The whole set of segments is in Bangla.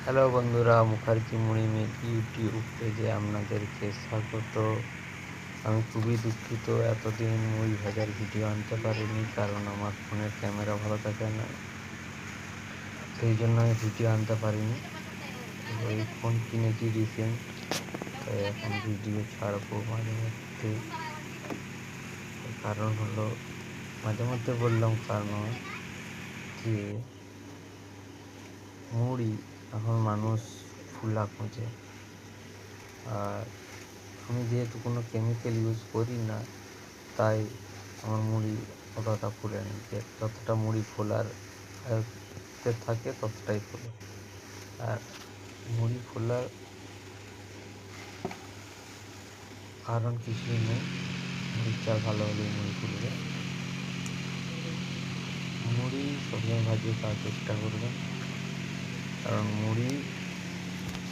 হ্যালো বন্ধুরা, মুখার্জি মুড়ি মেকি ইউটিউব পেজে আপনাদেরকে স্বাগত। আমি খুবই দুঃখিত, এতদিন মুড়ি ভাজার ভিডিও আনতে পারিনি, কারণ আমার ফোনের ক্যামেরা ভালো থাকে না, সেই জন্য আমি ভিডিও আনতে পারিনি। ওই ফোন কিনেছি রিসেন্ট, তাই এখন ভিডিও ছাড়বো মাঝে মধ্যে। কারণ হলো, মাঝে মধ্যে বললাম কারণ যে মুড়ি এখন মানুষ ফুলা খোঁজে, আর আমি যেহেতু কোনো কেমিক্যাল ইউজ করি না, তাই আমার মুড়ি অতটা ফুলে না। যতটা মুড়ি ফোলার আয়ত্তে থাকে ততটাই ফোলে। আর মুড়ি ফোলার কারণ কিছুই নেই, মুড়ির চাল ভালো হলেই মুড়ি ফুলবে। মুড়ি সবসময় ভাজিয়ে খাওয়ার চেষ্টা করবেন, কারণ মুড়ি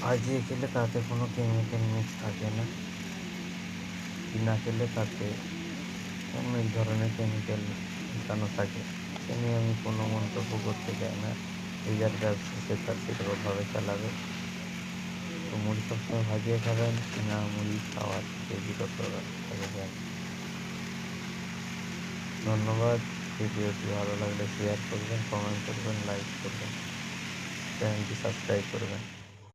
ভাজিয়ে খেলে তাতে কোনো কেমিক্যাল মিক্স থাকে না। কিনা খেলে তাতে অনেক ধরনের কেমিক্যাল মেশানো থাকে। সে নিয়ে আমি কোনো মন্তব্য করতে চাই না। যে যার ব্যবসা সে তার সেরকমভাবে চালাবে। তো মুড়ি সবসময় ভাজিয়ে খাবেন, কিনা মুড়ি খাওয়ার থেকে বিরত থাকবেন। ধন্যবাদ। ভিডিওটি ভালো লাগলে শেয়ার করবেন, কমেন্ট করবেন, লাইক করবেন, চ্যানেলটি সাবস্ক্রাইব করবেন।